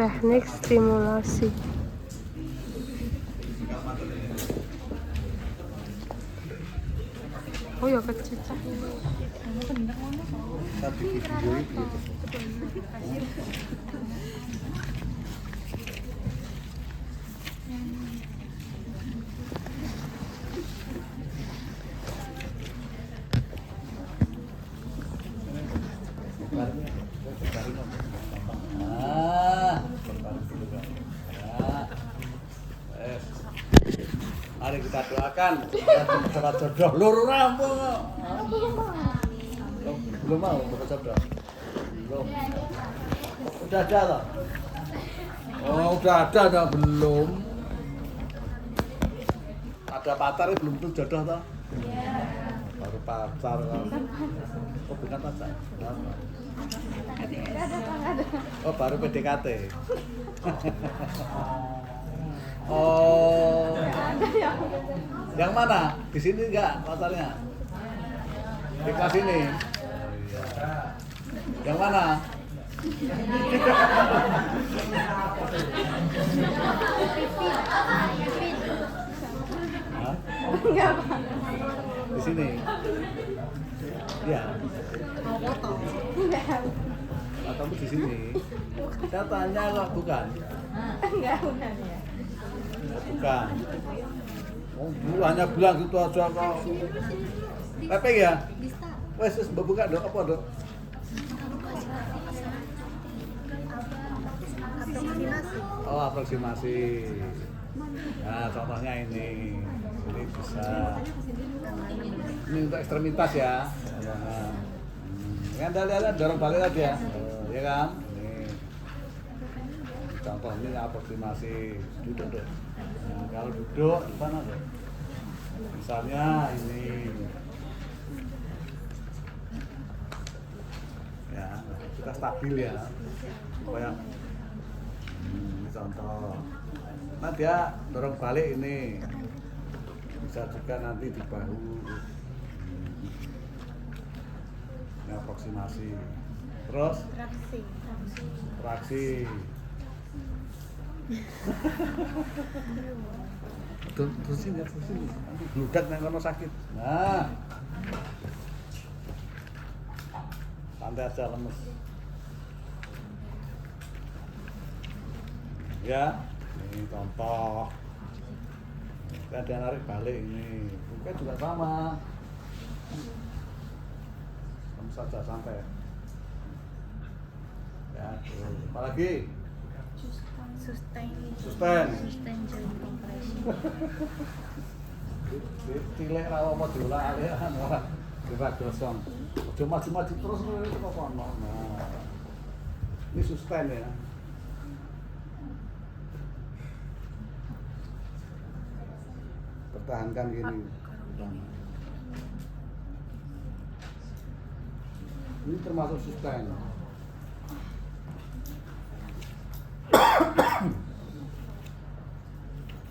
Teknik stimulasi. Oh ya kecil. Tapi video itu mari kita doakan dapat jodoh lur rampung kok. Belum mau dapat jodoh. Belum. Udah ada loh. Oh, udah ada enggak belum? Ada pacar belum tuh jodoh toh? Iya. Baru pacar kan. Oh, bukan pacar. Oh, baru PDKT. Oh. Yang mana? Di sini enggak pacarnya? Di kelas ini. Yang mana? Enggak, Pak. Di sini. Ya. Mau foto? Enggak. Atau di sini. Saya tanya kok bukan. Enggak, bukan ya. Bukan. Oh, dulu hanya bilang gitu aja kok. Lepek ya? Wes mbok buka dok apa dok? Oh, aproksimasi. Nah, contohnya ini bisa. Ini untuk ekstremitas ya. Nah, Anda lihat dorong balik lagi ya. Ya kan? Ini. Contoh ini aproksimasi duduk. Nah, kalau duduk di mana tuh? Misalnya ini. Ya, kita stabil ya. Supaya ini contoh. Nah, dia dorong balik ini. Bisa juga nanti di bahu. Ini aproksimasi. Terus traksi. Terusin ya, terusin. Nanti bludak nang kono sakit. Nah. Santai aja lemes. Ya, ini contoh. Ada narik balik ini. Mungkin juga sama. Kamu saja santai. Ya, apalagi? Sustain joint compression. Cilek ra apa diulang-ulang ora gerak gosong. Aja maju-maju terus itu kok ono. Nah. Ini sustain ya. Pertahankan gini. Ini termasuk sustain.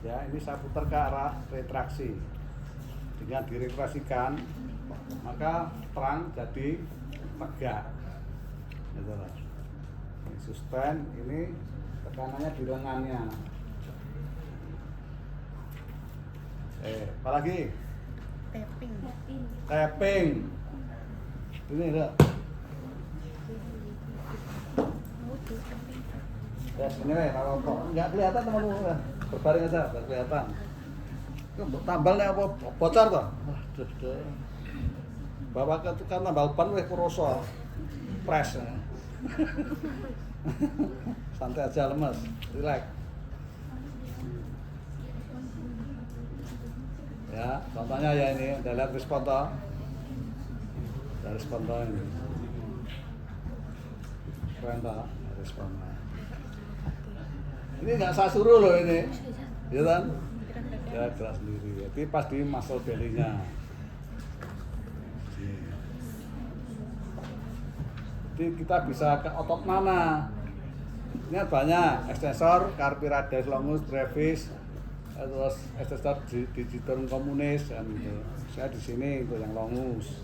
Ya, ini saya putar ke arah retraksi. Dengan diretraksikan, maka terang jadi tegak. Gitu loh. Ini sustain, ini tekanannya di lengannya. Apalagi? Tapping. Ini enggak. Ya, sini kalau kok nggak kelihatan teman-teman, berbaring aja, nggak kelihatan. Tambal nih apa bocor toh? Bawa ke tukang tambal ban weh kuroso. Press. Santai aja lemes, relax. Ya, contohnya ya ini, Anda lihat respon toh. Dari respon toh ini. Keren toh, respon. Ini nggak saya suruh loh ini, ya kan? Ya gerak sendiri. Jadi pas di muscle belly-nya. Jadi kita bisa ke otot mana? Ini banyak ekstensor, carpi radialis longus, brevis, terus ekstensor digitorum communis, dan gitu. Saya di sini itu yang longus.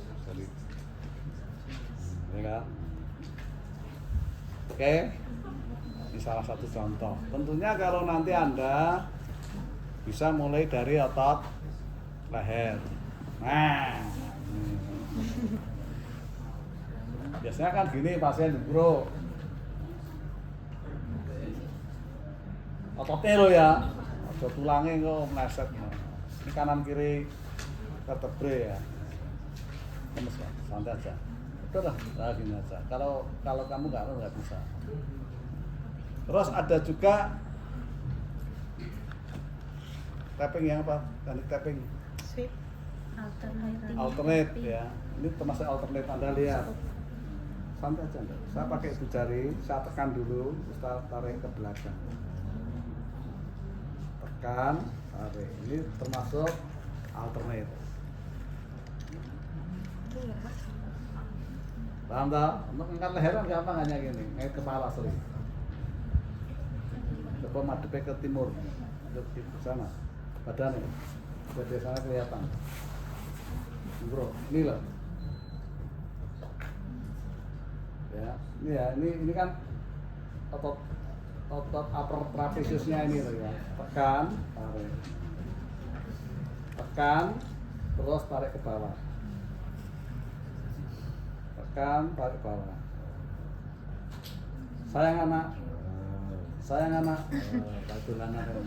Ya kan? Oke. Ini salah satu contoh. Tentunya kalau nanti Anda bisa mulai dari otot leher. Nah, biasanya kan gini pasien bro, ototnya lo ya, otot tulangnya kok meleset. Ini kanan kiri vertebrae ya. Lemes ya, santai aja. Udah lah, gini aja. Kalau kamu nggak bisa. Terus ada juga tapping yang apa? Teknik tapping. Sweep. Alternate ya. Ini termasuk alternate. Anda lihat. Santai aja Anda. Saya pakai ibu jari, saya tekan dulu, terus tarik ke belakang. Tekan, tarik. Ini termasuk alternate. Paham tak? Untuk angkat leher kan gampang hanya gini, ngait kepala sorry. Coba madepnya ke timur, ke sana, badannya, dari sana kelihatan. Bro, ini loh. Ya, ini kan otot upper trapeziusnya ini loh ya. Tekan, tarik. Tekan, terus tarik ke bawah. Tekan, tarik ke bawah. Sayang anak. Sayang anak. Batulan anak.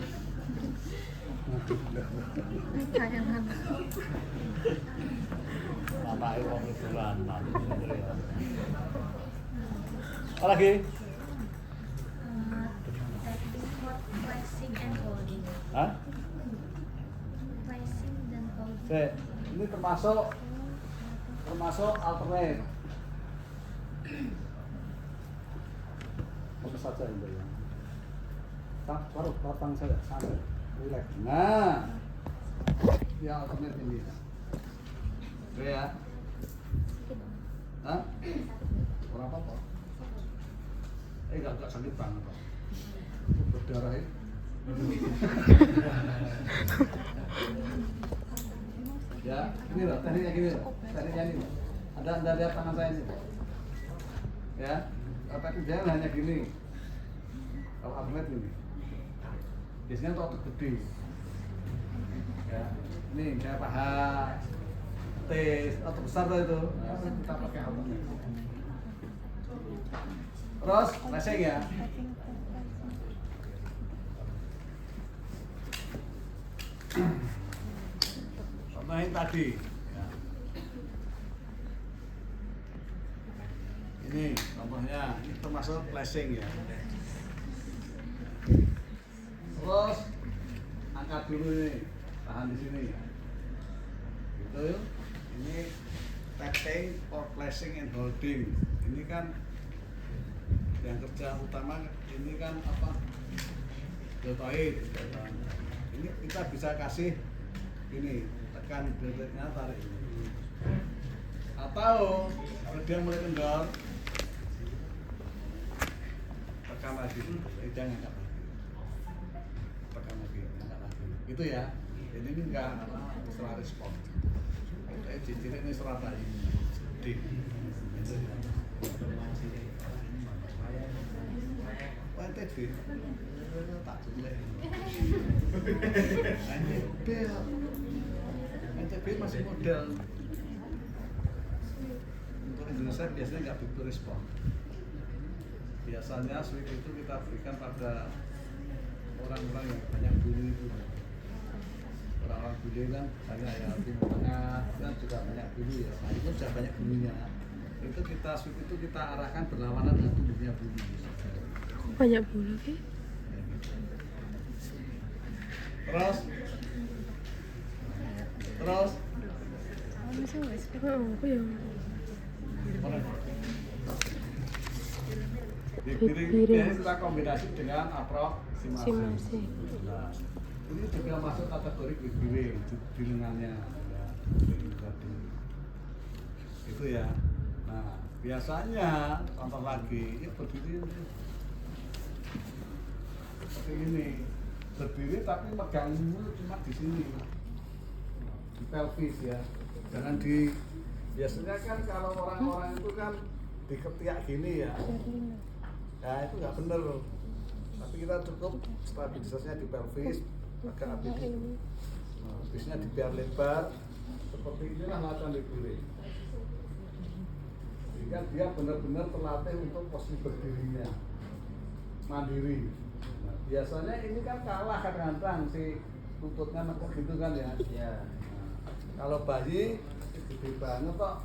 Sayang anak. Anak itu orang batulan. Apa lagi? Flexing and holding. Hah? Flexing dan holding. Ini termasuk alternate. Fokus saja ini ya. Taruh batang saya, santai, relax. Nah, ya alternate ini. Oke ya. Hah? Kurang apa? Enggak sakit banget kok. Berdarah ya. Ya, ini loh, tekniknya gini loh. Tekniknya ini loh. Anda lihat tangan saya ini. Ya, tekniknya hanya gini. Kalau alternate ini. Biasanya untuk otot gede. Ya, ini kayak paha, tes, otot besar tuh itu. Nah, kita pakai alternate. Terus, flexing ya. Contohin tadi. Ya. Ini contohnya, ini termasuk flexing ya. Terus angkat dulu ini, tahan di sini. Gitu. Ini tapping or flexing and holding. Ini kan yang kerja utama ini kan apa? Deltoid. Ini kita bisa kasih ini, tekan deltoidnya, tarik ini. Atau kalau dia mulai kendor, tekan lagi, jangan angkat lagi. Tekan lagi, angkat lagi. Gitu ya. Jadi ini enggak istilah respon. Ciri ini serata ini. Di. Gitu ya. NTB tak jelek. NTB masih model. Untuk Indonesia biasanya nggak begitu respon. Biasanya sweep itu kita berikan pada orang-orang yang banyak bully itu. Orang-orang bully kan banyak ya, Timur Tengah kan juga banyak bully ya. Nah itu sudah banyak bullynya. Itu kita sweep itu kita arahkan berlawanan dengan tubuhnya bully. Banyak bulu sih. Terus Aku yang di piring kita kombinasi dengan aproksimasi. Nah, ini juga masuk kategori piring di lengannya ya, itu ya. Nah biasanya contoh lagi ya berdiri seperti ini, berdiri tapi pegang mulut cuma di sini, di pelvis ya, jangan di. Biasanya kan kalau orang-orang itu kan di ketiak gini ya, ya itu nggak bener loh. kita cukup stabilisasinya di pelvis agak apik. Nah, bisnya dibiar lebar seperti inilah latihan berdiri. Sehingga dia benar-benar terlatih untuk posisi berdirinya mandiri. Nah, biasanya ini kan kalah kadang-kadang si lututnya nekuk gitu kan ya. Ya. Nah, kalau bayi gede banget kok.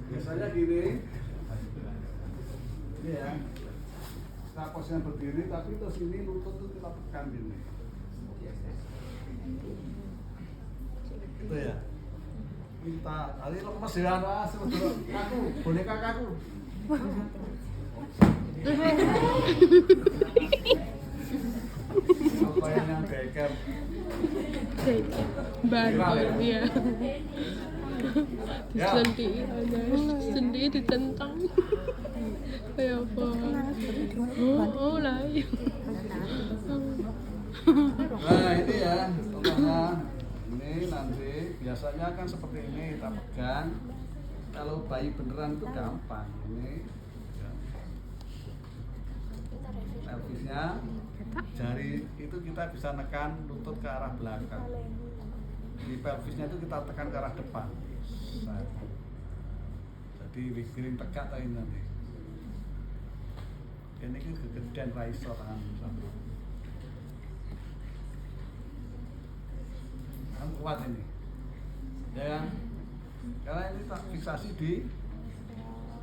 Biasanya gini, ini ya, kita posisinya berdiri, tapi terus ini lutut tuh kita tekan gini. Itu ya. Kita, hari lemes ya, kaku, boneka kaku. Apa yang beker? Bantu ya. Ya. Sendi ditentang. Kayak apa? Oh lah. Nah ini ya, contohnya ini nanti biasanya kan seperti ini kita pegang. Kalau bayi beneran itu gampang ini. Ya. Pelvisnya, jari itu kita bisa nekan lutut ke arah belakang. Di pelvisnya itu kita tekan ke arah depan. Nah, jadi wigiring tegak tadi nanti. Ini kan kegedean raiso tangan satu. Kan kuat ini, ya kan? Karena ini tak fiksasi di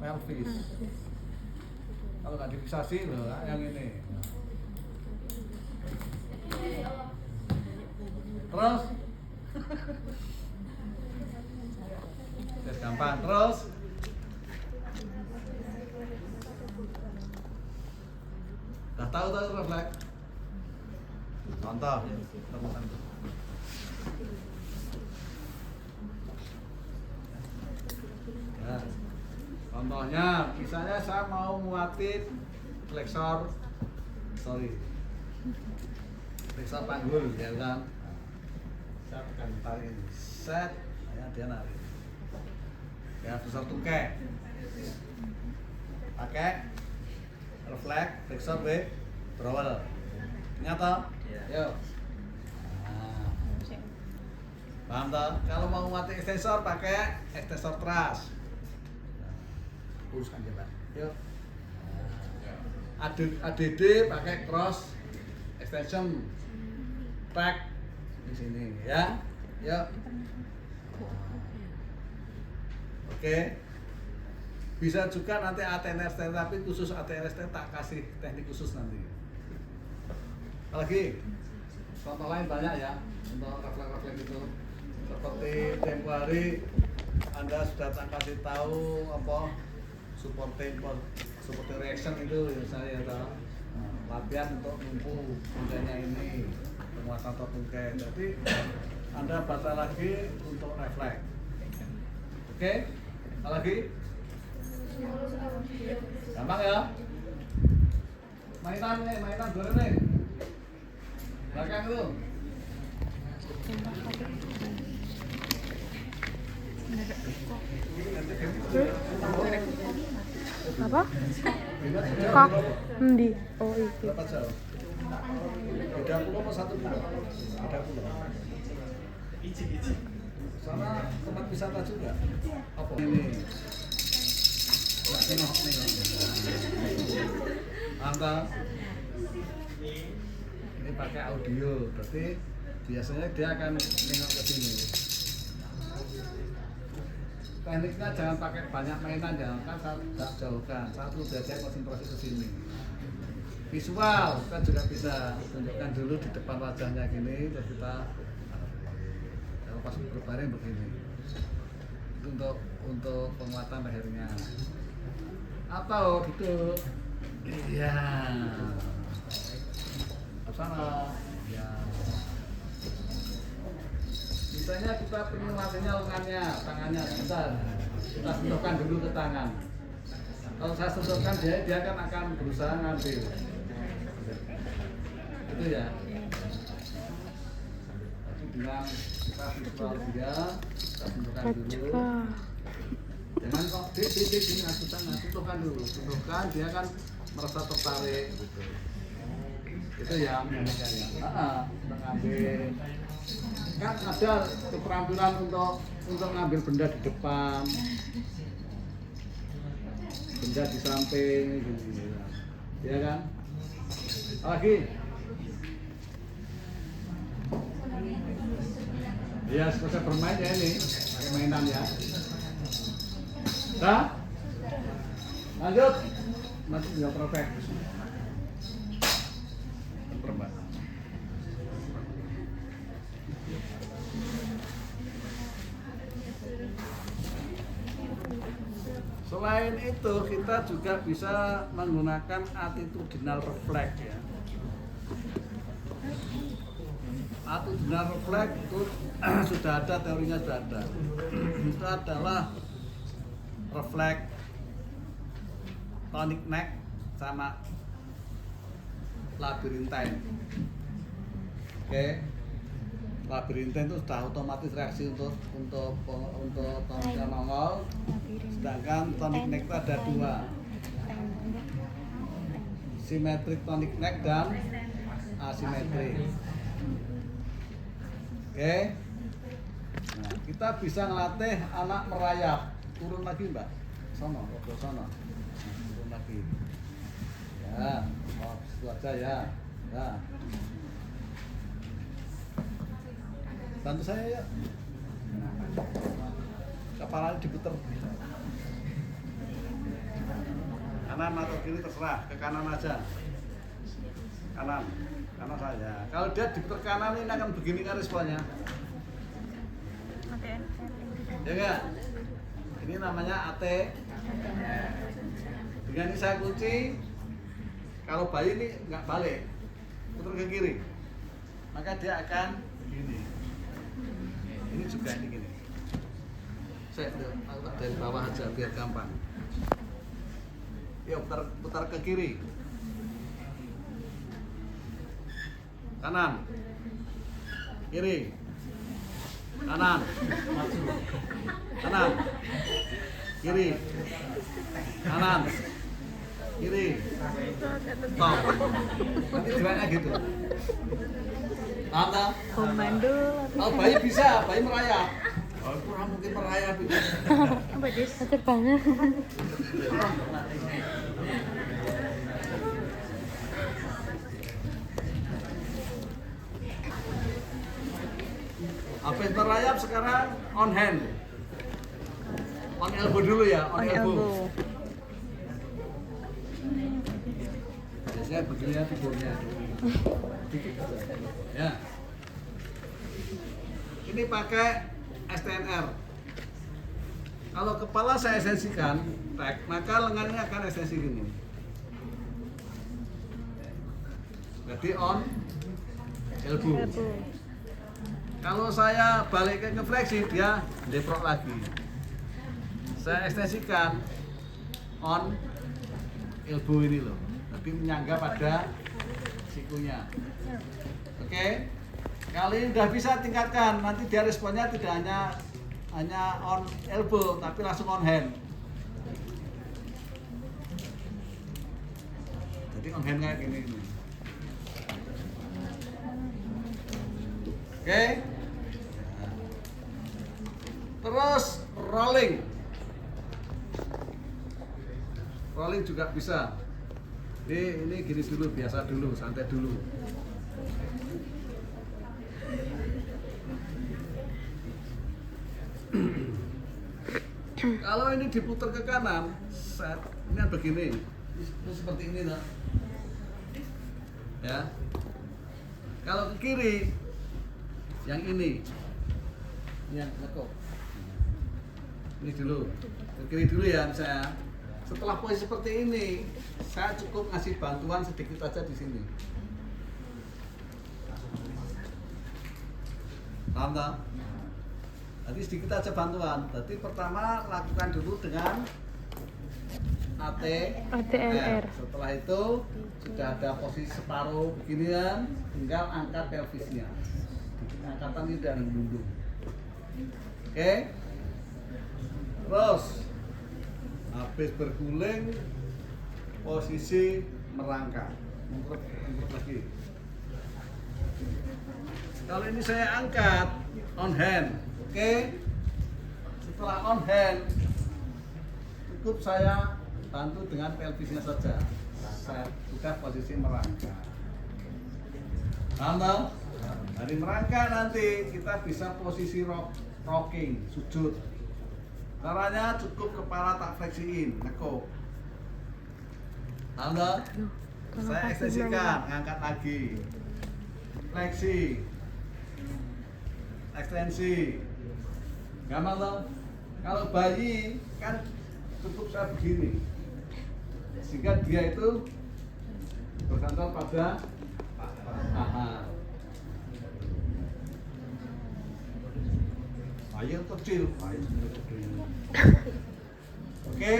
pelvis. Kalau nggak difiksasi loh, yang ini. Terus, gampang. Terus, udah tahu refleks. Contoh, nah, contohnya, misalnya saya mau nguatin flexor panggul, ya kan? Saya tekan tarik ini, set, ya dia narik. Ya, flexor tungkai. Pakai refleks, flexor withdrawal. Ingat toh? Yuk. Nah. Paham toh? Kalau mau nguatin extensor pakai extensor thrust. Uruskan jabat. Yuk. ADD pakai cross extension back di sini ya. Yuk. Oke. Bisa juga nanti ATNST, tapi khusus ATNST tak kasih teknik khusus nanti. Lagi contoh lain banyak ya untuk refleks-refleks itu. Seperti tempo hari Anda sudah tak kasih tahu apa supporting reaction itu ya saya tahu. Latihan untuk lumpuh tungkainya ini, penguatan otot tungkai. Jadi Anda baca lagi untuk refleks. Oke? Lagi? Gampang ya? Mainan dulu nih. Belakang itu. Apa? Kok? Endi? Oh itu. Berapa jauh? 30 apa 1 kilo? 30. Sana tempat wisata juga. Apa? Ini. Anta. Ini pakai audio, berarti biasanya dia akan nengok ke sini. Tekniknya jangan pakai banyak mainan, jangan kan tak jauhkan. Satu belajar konsentrasi ke sini. Visual kan juga bisa tunjukkan dulu di depan wajahnya gini, terus kita kalau pas berbaring begini. Itu untuk penguatan lehernya. Atau gitu. Iya. Sana. Ya. Misalnya kita pengen latihnya lengannya, tangannya, bentar. Kita sentuhkan dulu ke tangan. Kalau saya sentuhkan dia akan berusaha ngambil. Itu ya. Tapi dengan kita visual dia, kita tentukan dulu. Baca. Jangan kok di tentukan dulu, tentukan dia kan merasa tertarik gitu. Itu yang mereka ya. Mengambil kan ada keterampilan untuk ngambil benda di depan, benda di samping, gitu, ya kan? Lagi, ya selesai bermain ya ini, pakai mainan ya. Dah, lanjut, nanti juga perfect. Perempuan. Selain itu kita juga bisa menggunakan attitudinal reflex ya. Attitudinal reflex itu sudah ada, teorinya sudah ada. Itu adalah reflex tonic neck sama labyrinthine. Oke. Labyrinthine itu sudah otomatis reaksi untuk toniknya nongol. Sedangkan tonic neck itu ada dua, symmetric tonic neck dan asimetrik. Oke. Nah, kita bisa ngelatih anak merayap. Turun lagi mbak, sono, sono. Nah, turun lagi. Ya, oh, itu aja ya. Ya. Bantu saya ya. Kepalanya diputer. Kanan atau kiri terserah, ke kanan aja. Kanan saja. Kalau dia diputer kanan ini akan begini kan responnya. Oke. Ya enggak? Ini namanya AT. Dengan ini saya kunci. Kalau bayi ini nggak balik, putar ke kiri, maka dia akan begini. Ini juga ini gini. Saya tak dari bawah aja biar gampang. Yuk putar ke kiri, kanan, kiri, kanan, maju, kanan, kiri, kanan, kiri, stop. Nanti jalannya gitu. Tanda. Komando. Kalau bayi bisa, bayi merayap. Oh, kurang mungkin merayap itu. Apa Des? Terbangnya. Habis merayap sekarang on hand. On elbow dulu ya, on elbow. Biasanya begini ya tidurnya. Ya. Ini pakai STNR. Kalau kepala saya ekstensikan, maka lengannya akan ekstensi gini. Jadi on elbow. Kalau saya balik ke fleksi, dia deprok lagi. Saya ekstensikan on elbow ini loh. Tapi menyangga pada sikunya. Oke. Kali ini udah bisa tingkatkan. Nanti dia responnya tidak hanya on elbow, tapi langsung on hand. Jadi on hand kayak gini. Oke. Terus rolling. Rolling juga bisa. Ini gini dulu, biasa dulu, santai dulu. Kalau ini diputar ke kanan, ini begini. Ini seperti ini, nah. Ya. Kalau ke kiri, yang ini yang lekuk. Ini dulu, ke kiri dulu ya misalnya. Setelah posisi seperti ini, saya cukup ngasih bantuan sedikit aja di sini. Paham tak? Nanti sedikit aja bantuan. Jadi pertama lakukan dulu dengan ATLR. Setelah itu sudah ada posisi separuh beginian, tinggal angkat pelvisnya. Sedikit angkatan ini dan mundur. Oke. Terus habis berguling posisi merangkak. Mengkurep lagi. Kalau ini saya angkat on hand, oke? Setelah on hand, cukup saya bantu dengan pelvisnya saja. Saya sudah posisi merangkak. Paham? Dari merangkak nanti kita bisa posisi rocking, sujud. Caranya cukup kepala tak fleksiin, nekuk. Paham? Saya ekstensikan, ngangkat lagi. Fleksi. Ekstensi. Gampang toh? Kalau bayi kan cukup saya begini. Sehingga dia itu berkantor pada paha. Bayi kecil. Oke.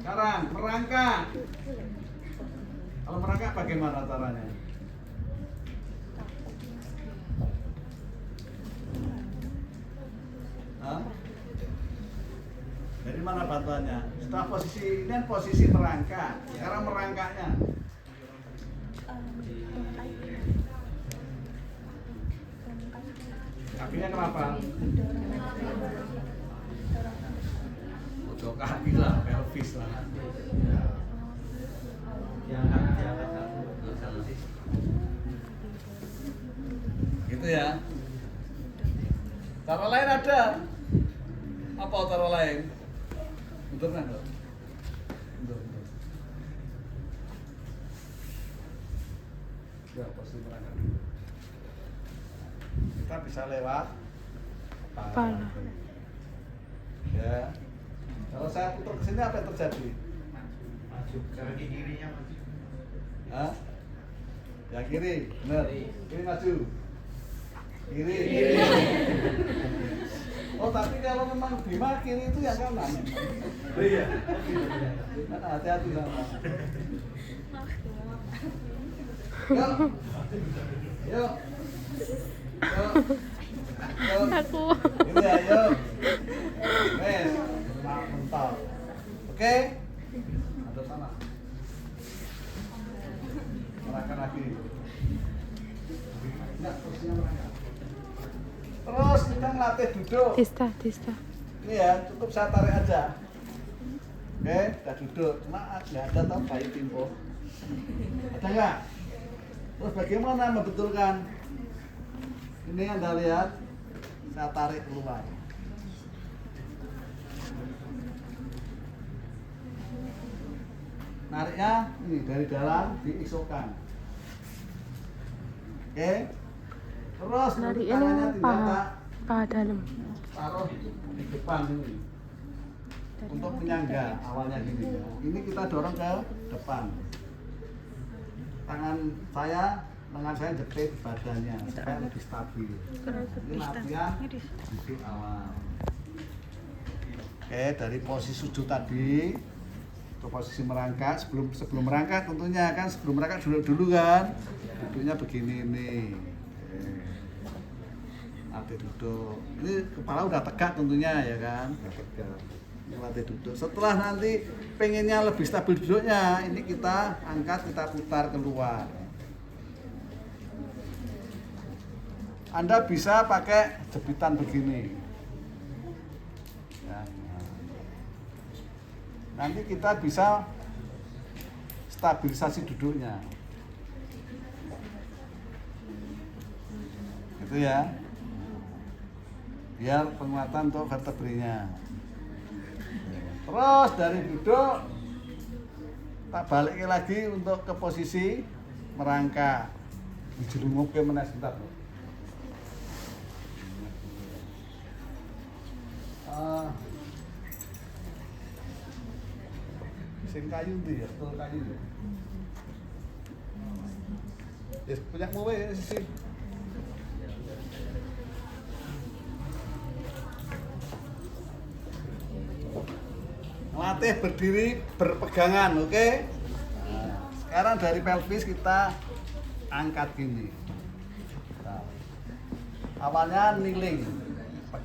Sekarang merangkak. Kalau merangkak bagaimana caranya? Hah? Dari mana bantuannya? Setelah posisi ini kan posisi merangkak. Sekarang merangkaknya. Kakinya kenapa? Pojok kaki lah, pelvis lah. Gitu ya. Cara lain ada. Apa cara lain? Betul kan? Betul. Ya, pasti berangkat. Kita bisa lewat Kepala. Ya. Kalau saya putar ke sini apa yang terjadi? Maju, kaki kirinya maju. Hah? Ya kiri, benar. Kiri maju. Kiri. Oh tapi kalau memang Bima kiri itu yang kanan. Oh iya. Kan hati-hati sama. Yuk. Yuk. Yuk. Yuk. Aku. Ini ya, yuk. Wes, mental. Oke? Ada sana. Merangkak lagi. Enggak, posisinya merangkak. Terus kita ngelatih duduk. Tista. Ini ya, cukup saya tarik aja. Oke, udah duduk. Cuma nggak ada tau bayi timpo. Ada nggak? Terus bagaimana membetulkan? Ini Anda lihat, saya tarik keluar. Nariknya ini dari dalam diisokkan. Oke. Terus Nariknya tangannya tinggal paha dalam. taruh di depan ini untuk menyangga awalnya gini ya. Ini kita dorong ke depan. Lengan saya jepit badannya supaya lebih stabil. Ini latihan di awal. Oke, dari posisi sujud tadi ke posisi merangkak. Sebelum merangkak tentunya kan sebelum merangkak dulu kan duduknya begini nih. Latih duduk. Ini kepala udah tegak tentunya ya kan. Udah tegak. Ini latih duduk. Setelah nanti pengennya lebih stabil duduknya, ini kita angkat, kita putar keluar. Anda bisa pakai jepitan begini. Ya. Nanti kita bisa stabilisasi duduknya. Gitu ya. Biar penguatan untuk vertebrenya. Terus dari duduk tak balik lagi untuk ke posisi merangkak. Dijelunguk ke mana sebentar. Sing kayu itu ya, betul kayu ya. Yes, punya mau ya sih. Latih berdiri berpegangan, oke? Nah, sekarang dari pelvis kita angkat gini. Nah, awalnya kneeling,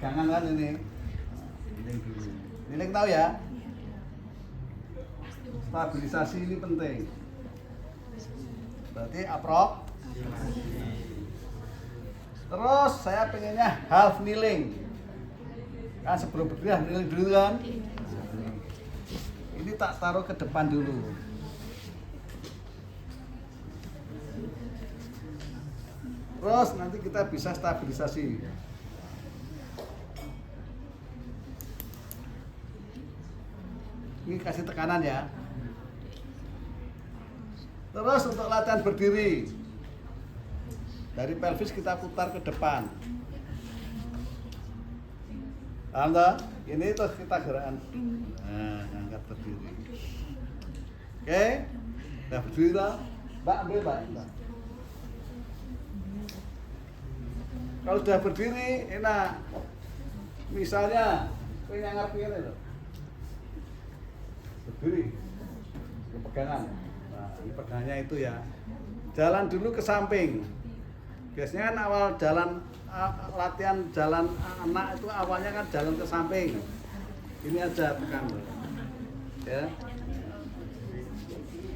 pegangan kan ini. Keliling dulu. Keliling tahu ya? Stabilisasi ini penting. Berarti aprok. Terus saya pengennya half kneeling. Kan sebelum berdiri kneeling dulu kan? Ini tak taruh ke depan dulu. Terus nanti kita bisa stabilisasi. Ini kasih tekanan ya. Terus untuk latihan berdiri, dari pelvis kita putar ke depan. Paham tak? Ini terus kita gerakan. Nah, angkat berdiri. Oke, udah berdiri lah. Mbak ambil mbak. Kalau sudah berdiri enak. Misalnya, pengen ngerti ini loh. Berdiri, pegangan. Nah, ini pegangannya itu ya. Jalan dulu ke samping. Biasanya kan awal jalan latihan jalan anak itu awalnya kan jalan ke samping. Ini aja tekan loh. Ya.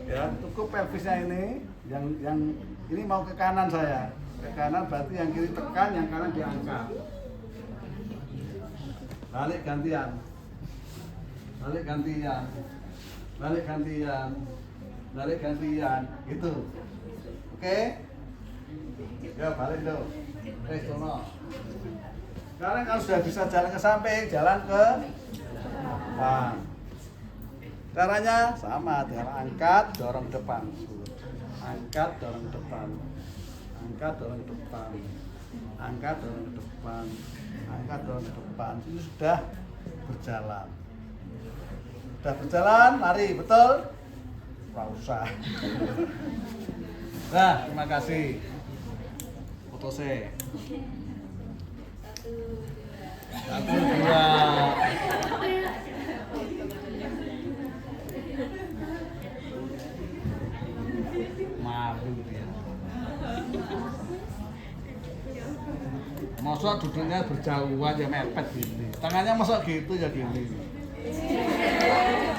Ya, cukup pelvisnya ini yang ini mau ke kanan saya. Ke kanan berarti yang kiri tekan, yang kanan diangkat. Balik gantian. Balik gantian. Balik gantian. Balik gantian. Gitu. Oke? Ya, balik dong. Sono. Sekarang kalau sudah bisa jalan ke samping, jalan ke depan. Caranya sama, tinggal angkat, dorong depan. Angkat, dorong depan. Angkat, dorong depan. Angkat, dorong depan. Angkat, dorong depan. Ini sudah berjalan. Sudah berjalan, lari, betul? Nggak usah. Nah, terima kasih. Foto saya. 1, 2. Malu dia. Masa duduknya berjauhan ya mepet gini. Tangannya masa gitu ya gini.